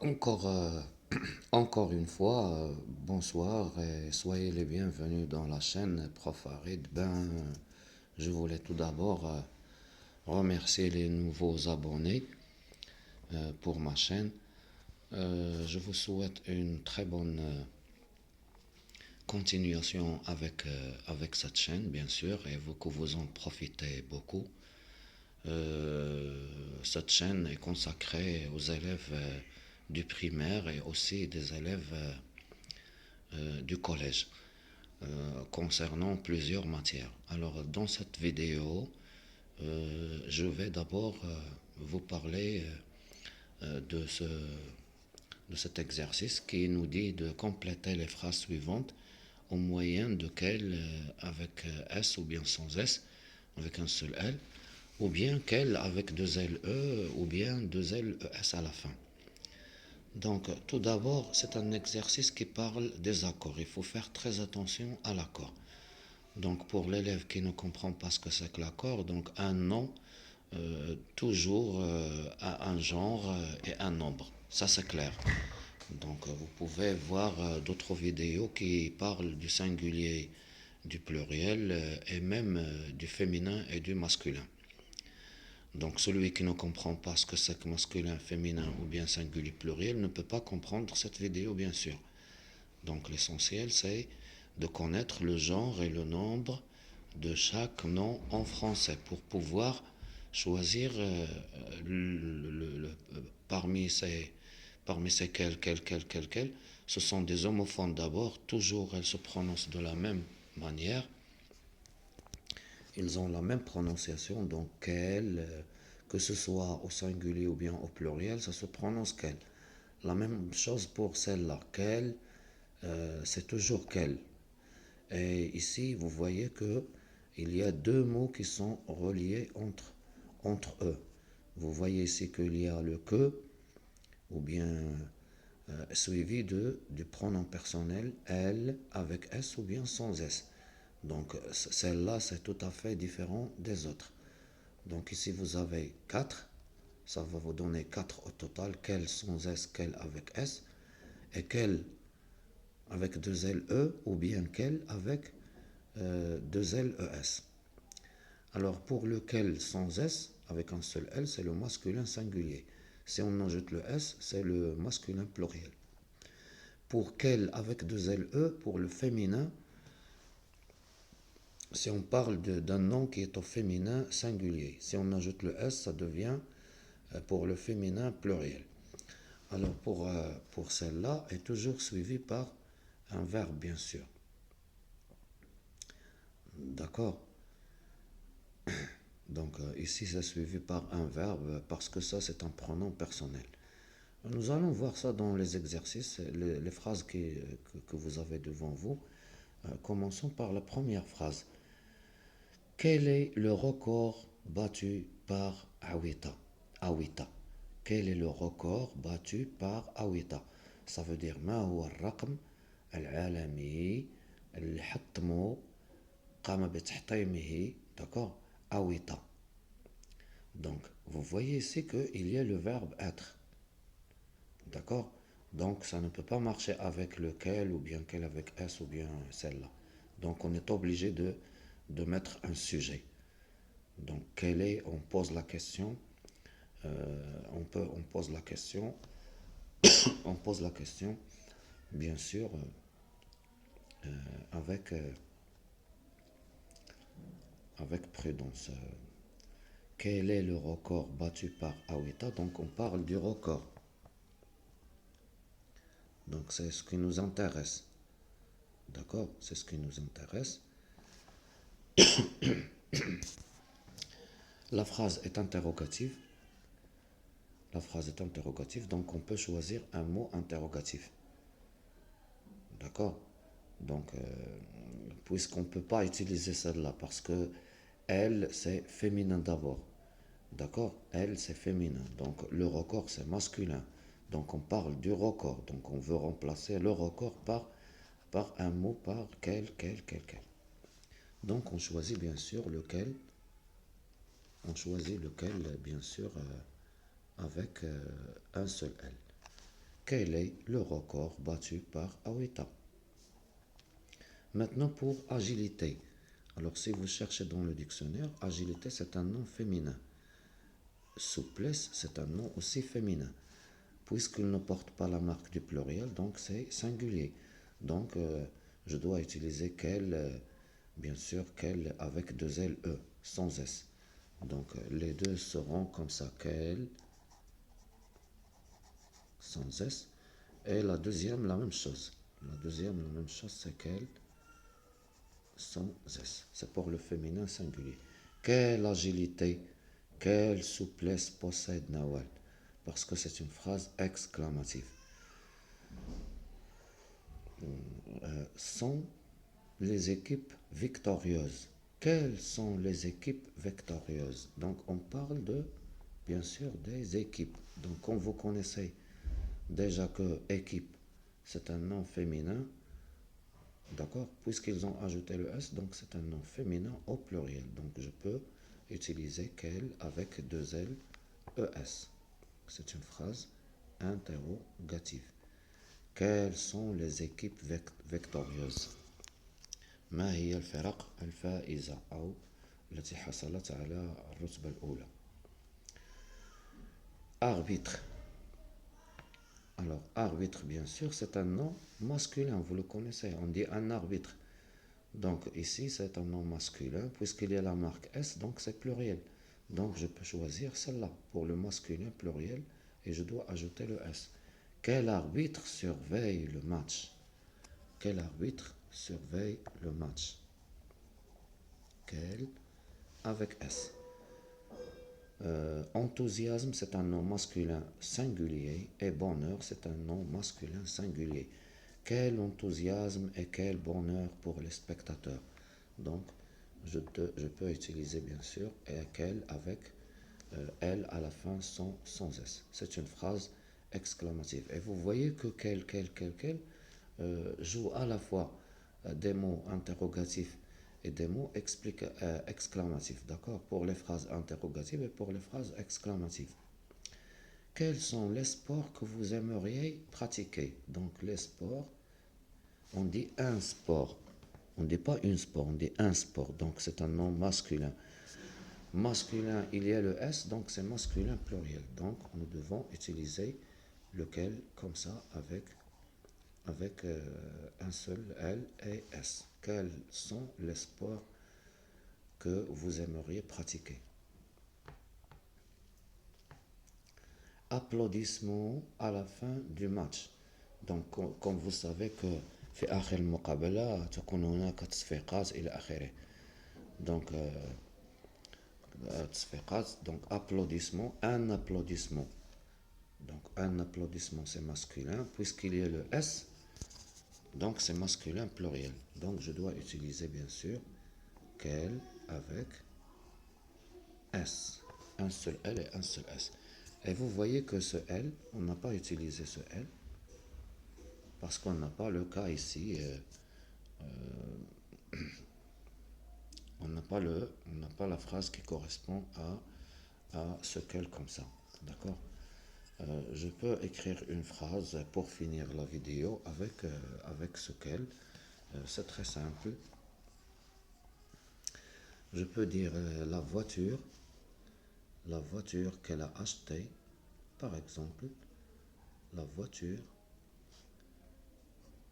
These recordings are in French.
Encore, encore une fois, bonsoir et soyez les bienvenus dans la chaîne Prof Harid. Je voulais tout d'abord remercier les nouveaux abonnés pour ma chaîne. Je vous souhaite une très bonne continuation avec cette chaîne, bien sûr, et que vous en profitez beaucoup. Cette chaîne est consacrée aux élèves du primaire et aussi des élèves du collège concernant plusieurs matières. Alors dans cette vidéo, je vais d'abord vous parler de cet exercice qui nous dit de compléter les phrases suivantes au moyen de quel, avec S ou bien sans S, avec un seul L, ou bien quel avec deux L E ou bien deux L E S à la fin. Donc, tout d'abord, c'est un exercice qui parle des accords. Il faut faire très attention à l'accord. Donc, pour l'élève qui ne comprend pas ce que c'est que l'accord, donc un nom toujours a un genre et un nombre. Ça, c'est clair. Donc, vous pouvez voir d'autres vidéos qui parlent du singulier, du pluriel et même du féminin et du masculin. Donc celui qui ne comprend pas ce que c'est que masculin, féminin ou bien singulier pluriel ne peut pas comprendre cette vidéo bien sûr. Donc l'essentiel c'est de connaître le genre et le nombre de chaque nom en français pour pouvoir choisir parmi ces quels. Ce sont des homophones d'abord, toujours elles se prononcent de la même manière. Ils ont la même prononciation, donc quel, que ce soit au singulier ou bien au pluriel, ça se prononce quel. La même chose pour celle-là, quel, c'est toujours quel. Et ici, vous voyez que il y a deux mots qui sont reliés entre eux. Vous voyez ici qu'il y a le que, ou bien suivi du pronom personnel elle avec S ou bien sans S. Donc celle-là, c'est tout à fait différent des autres. Donc ici, vous avez 4. Ça va vous donner 4 au total. Quel sans S, quel avec S. Et quel avec deux L E ou bien quel avec deux L E S. Alors pour lequel sans S, avec un seul L, c'est le masculin singulier. Si on ajoute le S, c'est le masculin pluriel. Pour quel avec deux L E, pour le féminin, si on parle d'un nom qui est au féminin singulier. Si on ajoute le S, ça devient pour le féminin pluriel. Alors pour celle-là, est toujours suivi par un verbe, bien sûr. D'accord. Donc ici, c'est suivi par un verbe parce que ça, c'est un pronom personnel. Nous allons voir ça dans les exercices, les phrases que vous avez devant vous. Commençons par la première phrase. Quel est le record battu par Awita? Awita. Quel est le record battu par Awita? Ça veut dire ما هو الرقم العالمي اللي حطمه قام بتحطيمه d'accord Awita. Donc vous voyez ici qu'il y a le verbe être. D'accord. Donc ça ne peut pas marcher avec lequel ou bien quel avec S ou bien celle-là. Donc on est obligé de mettre un sujet. Donc quel est, on pose la question, on pose la question, on pose la question, bien sûr, avec, avec prudence. Quel est le record battu par Awita? Donc on parle du record. Donc c'est ce qui nous intéresse. D'accord. C'est ce qui nous intéresse. La phrase est interrogative. La phrase est interrogative, donc on peut choisir un mot interrogatif. D'accord. Donc, puisqu'on ne peut pas utiliser celle-là, parce que elle, c'est féminin d'abord. D'accord. Elle, c'est féminin. Donc, le record, c'est masculin. Donc, on parle du record. Donc, on veut remplacer le record par un mot, par quel. Donc, on choisit bien sûr lequel. On choisit lequel, bien sûr, avec un seul L. Quel est le record battu par Awita? Maintenant pour agilité. Alors si vous cherchez dans le dictionnaire, agilité c'est un nom féminin. Souplesse c'est un nom aussi féminin. Puisqu'il ne porte pas la marque du pluriel, donc c'est singulier. Donc je dois utiliser quel, bien sûr, quel avec deux L, E, sans S. Donc les deux seront comme ça, quel, sans S. Et la deuxième, la même chose. La deuxième, la même chose, c'est quel, sans S. C'est pour le féminin singulier. Quelle agilité, quelle souplesse possède Nawal? Parce que c'est une phrase exclamative. Sont les équipes victorieuses. Quelles sont les équipes victorieuses? Donc on parle de, bien sûr, des équipes. Donc comme vous connaissez déjà que équipe, c'est un nom féminin, d'accord? Puisqu'ils ont ajouté le S, donc c'est un nom féminin au pluriel. Donc je peux utiliser quelle avec deux L, ES. C'est une phrase interrogative. Quelles sont les équipes victorieuses? ما هي الفرق الفائزة أو التي حصلت على الرتبة الأولى؟ Arbitre. Alors, arbitre, bien sûr, c'est un nom masculin, vous le connaissez, on dit un arbitre. Donc ici, c'est un nom masculin, puisqu'il y a la marque S, donc c'est pluriel. Donc je peux choisir celle-là pour le masculin pluriel et je dois ajouter le S. Quel arbitre surveille le match? Quel arbitre surveille le match? Quel avec S. Enthousiasme, c'est un nom masculin singulier et bonheur, c'est un nom masculin singulier. Quel enthousiasme et quel bonheur pour les spectateurs. Donc, je peux utiliser bien sûr et quel avec L à la fin sans S. C'est une phrase exclamative. Et vous voyez que quel joue à la fois des mots interrogatifs et des mots exclamatifs, d'accord? Pour les phrases interrogatives et pour les phrases exclamatives. Quels sont les sports que vous aimeriez pratiquer? Donc les sports, on dit un sport. On ne dit pas une sport, on dit un sport. Donc c'est un nom masculin. Masculin, il y a le S, donc c'est masculin pluriel. Donc nous devons utiliser lequel comme ça avec un seul L et S. Quels sont les sports que vous aimeriez pratiquer? Applaudissements à la fin du match. Donc comme vous savez que في آخر المقابلة تكون هناك تصفيقات إلى آخره. Donc تصفيقات, donc applaudissement, un applaudissement. Donc un applaudissement c'est masculin puisqu'il y a le S. Donc c'est masculin pluriel. Donc je dois utiliser bien sûr quel avec S. Un seul L et un seul S. Et vous voyez que ce L, on n'a pas utilisé ce L parce qu'on n'a pas le cas ici. On n'a pas la phrase qui correspond à ce quel comme ça. D'accord? Je peux écrire une phrase pour finir la vidéo avec ce quel. C'est très simple. Je peux dire la voiture qu'elle a achetée, par exemple, la voiture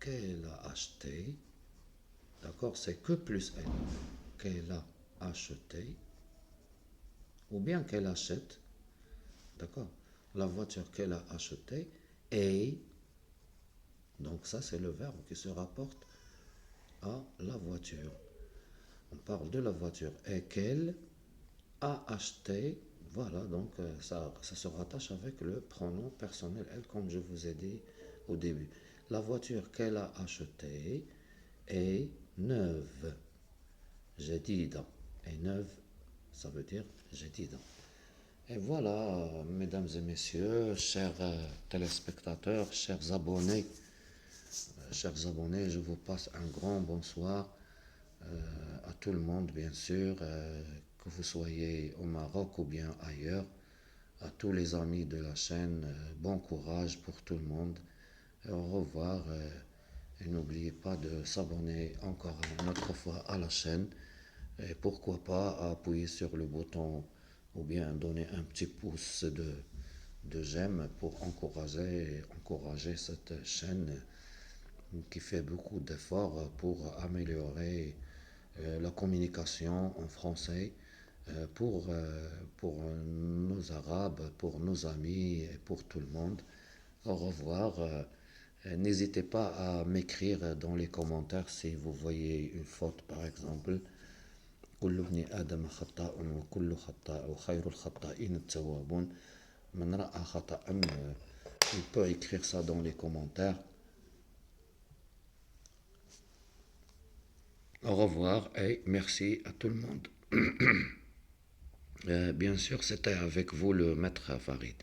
qu'elle a achetée, d'accord, c'est que plus elle, qu'elle a acheté, ou bien qu'elle achète, d'accord, la voiture qu'elle a achetée est, donc ça c'est le verbe qui se rapporte à la voiture. On parle de la voiture et qu'elle a acheté, voilà, donc ça se rattache avec le pronom personnel elle, comme je vous ai dit au début. La voiture qu'elle a achetée est neuve. Jadida. Et neuve, ça veut dire jadida. Et voilà, mesdames et messieurs, chers téléspectateurs, chers abonnés, je vous passe un grand bonsoir à tout le monde, bien sûr, que vous soyez au Maroc ou bien ailleurs. à tous les amis de la chaîne, bon courage pour tout le monde. Et au revoir. Et n'oubliez pas de s'abonner encore une autre fois à la chaîne. Et pourquoi pas appuyer sur le bouton ou bien donner un petit pouce de j'aime pour encourager cette chaîne qui fait beaucoup d'efforts pour améliorer la communication en français pour nos Arabes, pour nos amis et pour tout le monde. Au revoir. N'hésitez pas à m'écrire dans les commentaires si vous voyez une faute par exemple. كل ابن آدم خطاء وكل خطاء وخير الخطائين التوابون. من رأى خطأ il peut écrire ça dans les commentaires. Au revoir et merci à tout le monde. Bien sûr, c'était avec vous le maître Farid.